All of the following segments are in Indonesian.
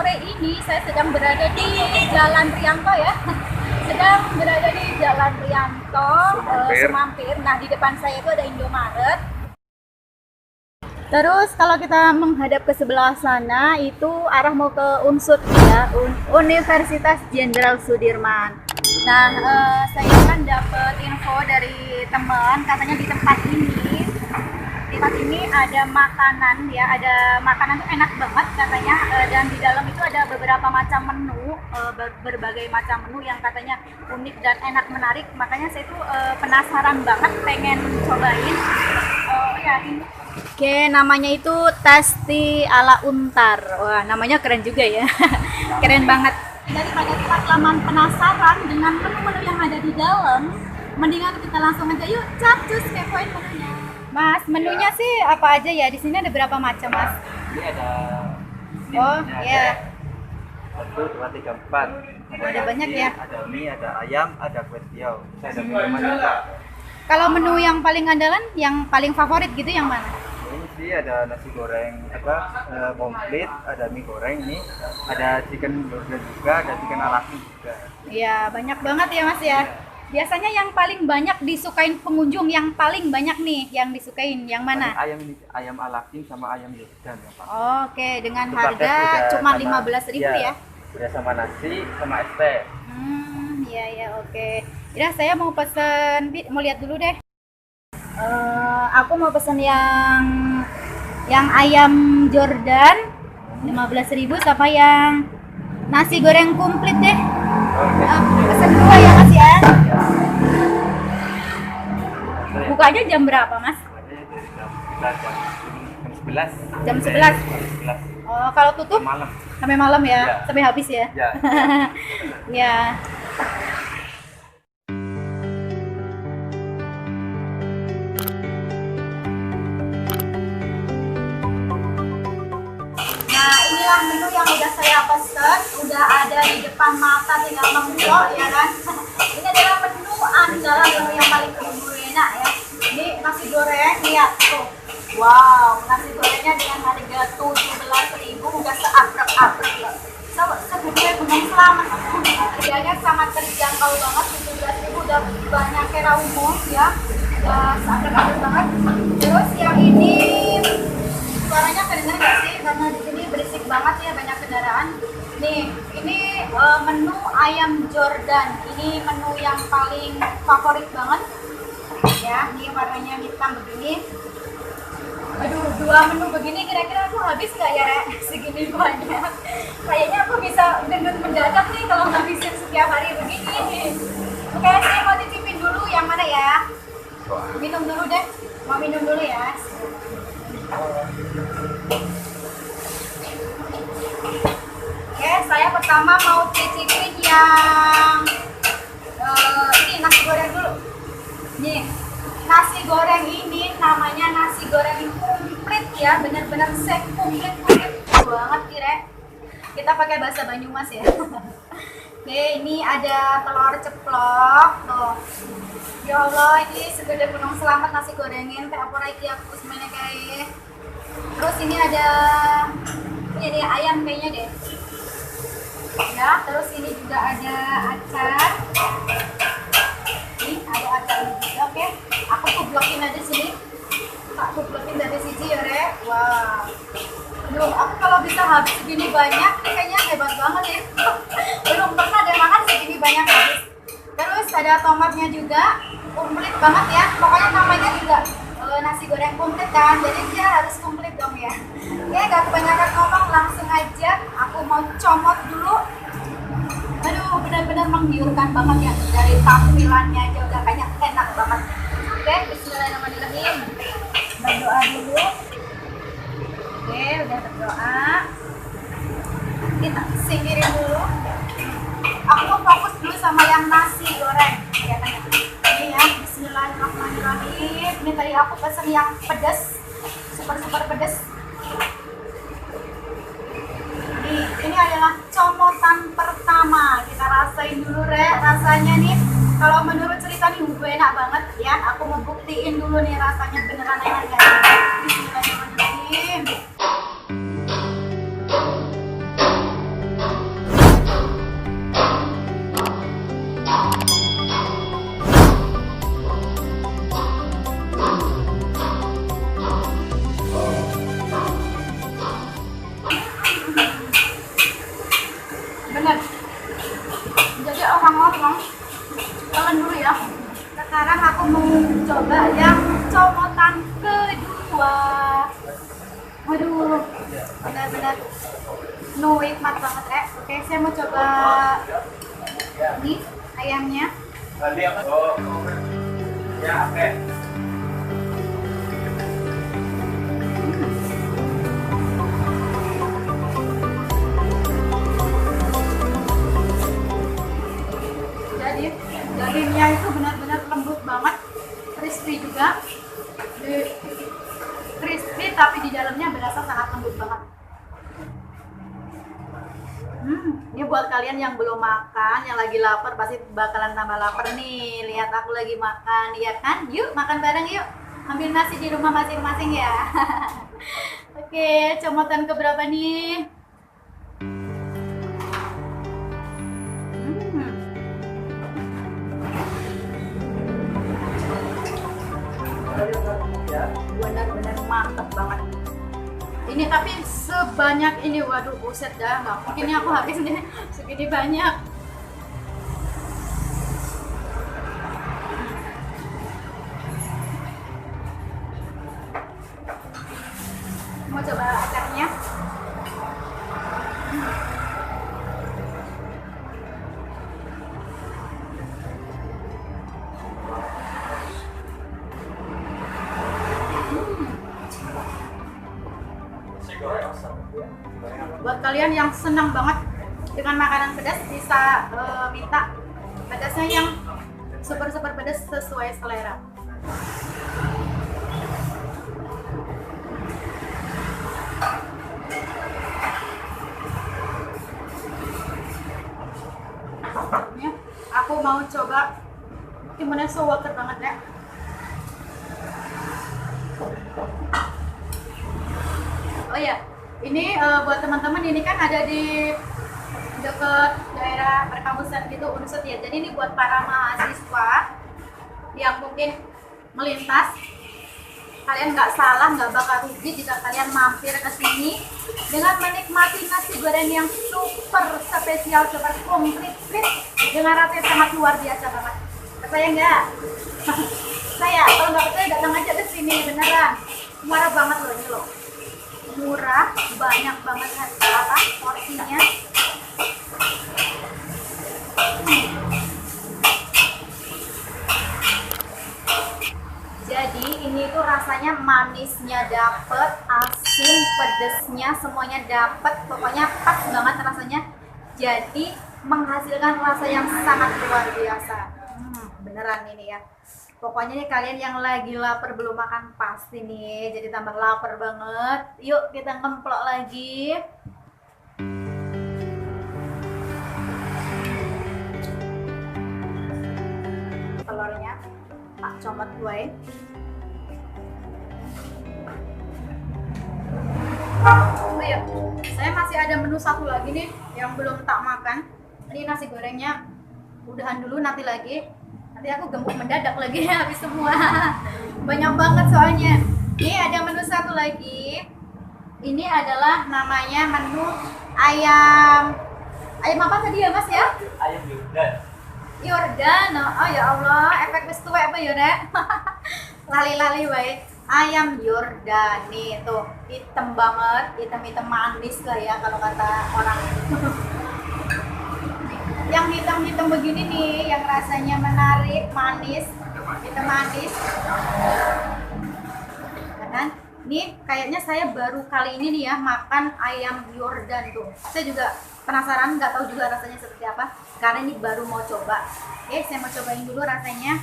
sore ini saya sedang berada di Jalan Prianto ya. Sedang berada di Jalan Prianto, Semampir. Nah, di depan saya itu ada Indomaret. Terus kalau kita menghadap ke sebelah sana itu arah mau ke UNSUD ya, Universitas Jenderal Sudirman. Nah, saya kan dapat info dari teman, katanya di tempat ini ada makanan ya, ada makanan tuh enak banget katanya, dan di dalam itu ada beberapa macam menu, berbagai macam menu yang katanya unik dan enak menarik. Makanya saya tuh penasaran banget, pengen cobain. Ya ini. Oke, namanya itu Tasty ala Untar. Wah, namanya keren juga ya. Keren banget. Daripada kita kelamaan penasaran dengan menu-menu yang ada di dalam, mendingan kita langsung aja yuk capcus kepoin menunya. Mas, menunya sih apa aja ya? Di sini ada berapa macam, Mas? Ini ada ya. 1, 2, 3, 4. Ada banyak ya? Ada mie, ada ayam, ada kue tiaw. Saya ada minuman juga. Kalau menu yang paling andalan, yang paling favorit gitu yang mana? Ini sih ada nasi goreng komplit, ada mie goreng ini, ada chicken burger juga, ada chicken alasi juga. Iya, banyak banget ya Mas ya. Biasanya yang paling banyak disukain pengunjung, yang paling banyak nih yang disukain yang mana? Ayam ini, ayam alasin sama ayam Jordan ya Pak. Oke, dengan Itu harga paket cuma sama- 15.000 ya? Udah sama nasi, sama es teh. Iya oke. Ya saya mau pesen, mau lihat dulu deh. Aku mau pesen yang ayam Jordan 15.000 sama yang nasi goreng komplit deh. Pesen dua ya Mas ya. Bukanya jam berapa Mas? Jam 11. Jam 11. Oh, kalau tutup? Malam. Sampai malam ya? Ya. Sampai habis ya? Ya. Ya. Nah, inilah menu yang udah saya pesen, udah ada di depan mata, tinggal menggok ya kan. Ini adalah menu andalan, menu yang paling enak ya. Ini nasi goreng, lihat tuh. Wow, nasi gorengnya dengan harga 17.000 udah seabrek-abrek loh. Segede Gunung Selamat. Harganya sangat terjangkau banget, 17.000 udah banyak kira umum ya. Udah seabrek-abrek banget. Terus yang ini suaranya kedengeran nggak sih? Karena di sini berisik banget ya, banyak kendaraan. Nih, ini menu ayam Jordan. Ini menu yang paling favorit banget. Ya, ini warnanya hitam begini. Aduh, dua menu begini kira-kira aku habis nggak ya, Rek? Segini banyak. Kayaknya aku bisa gendut mendadak nih kalau ngabisin setiap hari begini. Oke, saya mau cicipin dulu yang mana ya? Minum dulu deh. Mau minum dulu ya. Oke, saya pertama mau cicipin yang ini nasi goreng dulu. Nih, nasi goreng ini namanya nasi goreng komplit ya, bener-bener set komplit banget kira. Kita pakai bahasa Banyumas ya. Oke, ini ada telur ceplok tuh. Ya Allah, ini segede Gunung Selamat nasi gorengin teh apa iki aku semuanya kayak. Terus ini ada ayam kayaknya deh. Ya, terus ini juga ada acar. Ini ada acar juga, oke. Aku kublokin aja sini. Tak kublokin dari sisi ya, Rek. Wow. Duh, aku kalau bisa habis segini banyak, ini kayaknya hebat banget ya. Belum pernah deh makan segini banyak habis. Terus ada tomatnya juga, komplit banget ya. Pokoknya namanya juga nasi goreng komplit kan, jadi dia harus komplit dong ya. Oke, gak kebanyakan ngomong, langsung aja. Aku mau comot dulu. Aduh, benar-benar menggiurkan banget ya. Dari tampilannya aja udah kayaknya enak banget. Oke, bismillahirrahmanirrahim. Berdoa dulu. Oke, udah berdoa. Kita singkirin dulu. Aku mau fokus dulu sama yang nasi goreng. Ini ya, bismillahirrahmanirrahim. Ini tadi aku pesen yang pedas, super pedas. Ini adalah comotan pertama. Kita rasain dulu, Rek. Rasanya nih, kalau menurut cerita nih enak banget ya. Aku mau buktiin dulu nih rasanya beneran enak ya. Bismillahirrahmanirrahim. coba yang comotan kedua. Waduh, benar-benar nikmat banget ya. Oke, saya mau coba ini ayamnya. Oh, ya, oke. Jadi dagingnya itu benar-benar lembut banget, crispy juga. Crispy tapi di dalamnya berasa sangat lembut banget. Ini buat kalian yang belum makan, yang lagi lapar pasti bakalan tambah lapar nih. Lihat aku lagi makan, ya kan? Yuk makan bareng yuk. Ambil nasi di rumah masing-masing ya. Oke, comotan keberapa nih? Benar-benar mantep banget. Ini tapi sebanyak ini, waduh buset dah, nggak mungkin ini aku habis nih segini banyak. Mau coba acarnya. Buat kalian yang senang banget dengan makanan pedas bisa minta pedasnya yang super pedas sesuai selera. Ini aku mau coba timunnya so water banget ya. Oh ya, ini buat teman-teman, ini kan ada di dekat daerah perkampusan gitu, Unsut ya. Jadi ini buat para mahasiswa yang mungkin melintas, kalian nggak salah, nggak bakal rugi jika kalian mampir ke sini dengan menikmati nasi goreng yang super spesial, super komplit dengan rasa yang sangat luar biasa banget. Percaya nggak? Saya kalau nggak percaya datang aja ke sini, beneran murah banget loh ini loh. Murah, banyak banget porsinya. Jadi ini tuh rasanya manisnya dapet, asin, pedesnya semuanya dapet, pokoknya pas banget rasanya. Jadi menghasilkan rasa yang sangat luar biasa. Beneran ini ya. Pokoknya nih kalian yang lagi lapar belum makan pasti nih jadi tambah lapar banget. Yuk kita ngemplok lagi. Telurnya tak comot gue. Oh iya, saya masih ada menu satu lagi nih yang belum tak makan. Ini nasi gorengnya udahan dulu, nanti lagi. Nanti aku gemuk mendadak lagi habis semua. Banyak banget soalnya. Ini ada menu satu lagi. Ini adalah namanya menu ayam apa tadi ya Mas ya? Ayam Yordan. Yordan. Oh ya Allah, efek wis tuwek apa ya Rek? Lali-lali wae. Ayam Yordan nih tuh, hitam banget, hitam-hitam manis lah ya kalau kata orang. Yang hitam-hitam begini nih, yang rasanya menarik, manis, hitam manis. Ya kan? Nih kayaknya saya baru kali ini nih ya makan ayam Yordan tuh. Saya juga penasaran, nggak tahu juga rasanya seperti apa. Karena ini baru mau coba. Oke, saya mau cobain dulu rasanya.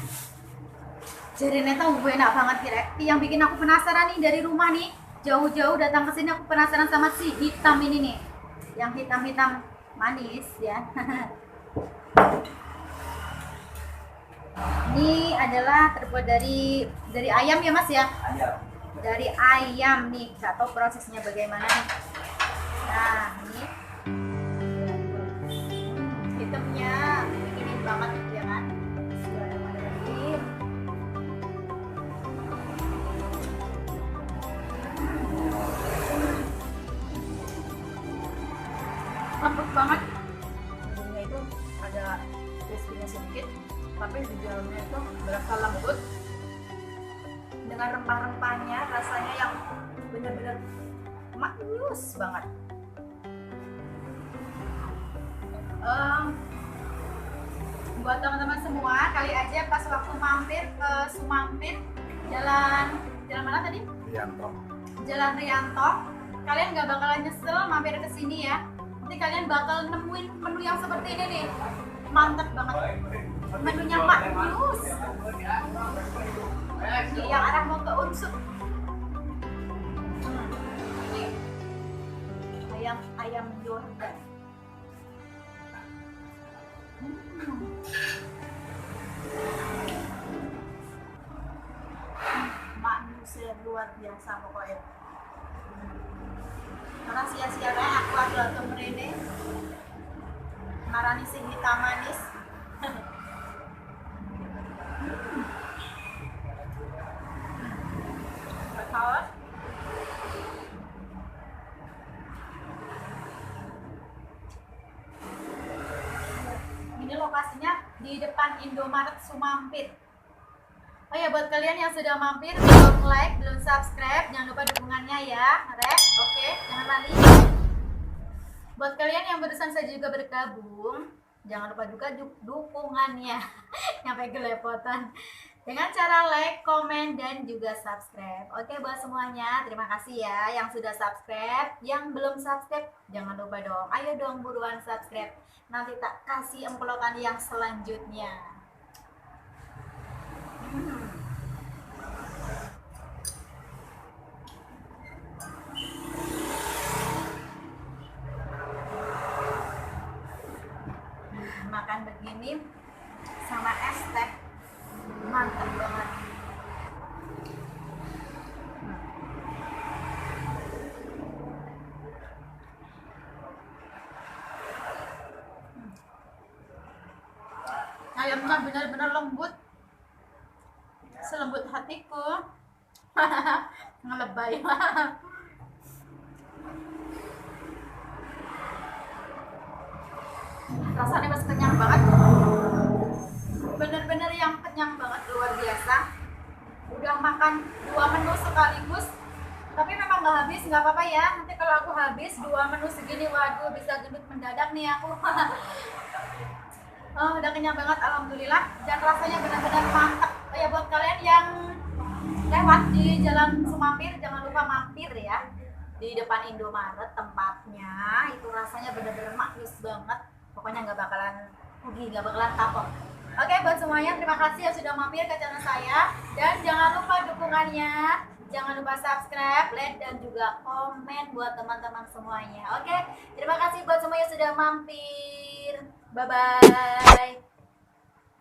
Jadi tahu gue enak banget kira. Yang bikin aku penasaran nih dari rumah nih, jauh-jauh datang ke sini aku penasaran sama si hitam ini nih. Yang hitam-hitam manis ya. Ini adalah terbuat dari ayam ya Mas ya? Ayam. Dari ayam nih, nggak tahu prosesnya bagaimana nih. Nah ini hitamnya ini banget ya kan? Lembut banget. Dagingnya itu ada crispy-nya sedikit, tapi di dalamnya itu berasa lembut. dengan rempah-rempahnya, rasanya yang benar-benar maknyus banget. Buat teman-teman semua, kali aja pas waktu mampir ke Sumampir, jalan mana tadi? Rianto. Jalan Rianto, kalian nggak bakalan nyesel mampir ke sini ya. Nanti kalian bakal nemuin menu yang seperti ini nih, mantep banget. Menunya maknyus. Ini yang arah mau ke Unsur. Ini ayam Jordan. Maknyusnya luar biasa pokoknya. Karena sia-sia kayak aku ada temen marani sing hitam manis. Betul. Ini lokasinya di depan Indomaret Sumampir. Oh ya, buat kalian yang sudah mampir, belum like, belum subscribe, jangan lupa dukungannya ya, Rek. Oke, jangan lali. Buat kalian yang barusan saja juga bergabung, jangan lupa juga dukungannya. Sampai kelepotan. Dengan cara like, komen, dan juga subscribe. Oke, buat semuanya, terima kasih ya yang sudah subscribe. Yang belum subscribe, jangan lupa dong. Ayo dong buruan subscribe. Nanti tak kasih emplokan yang selanjutnya. Makan begini sama es teh mantap banget. Ayamnya benar-benar lembut, selembut hatiku. Ngelebay. Rasanya masih kenyang banget, bener-bener yang kenyang banget, luar biasa. Udah makan 2 menu sekaligus, tapi memang nggak habis, nggak apa-apa ya. Nanti kalau aku habis 2 menu segini, waduh bisa gendut mendadak nih aku. Udah kenyang banget, alhamdulillah, dan rasanya benar-benar mantap. Ya buat kalian yang lewat di Jalan Sumampir, jangan lupa mampir ya di depan Indomaret tempatnya. Itu rasanya benar-benar maknyus banget. Pokoknya nggak bakalan rugi, nggak bakalan kapok. Oke, buat semuanya terima kasih yang sudah mampir ke channel saya, dan jangan lupa dukungannya, jangan lupa subscribe, like, dan juga komen buat teman-teman semuanya. Oke, terima kasih buat semuanya yang sudah mampir. Bye bye.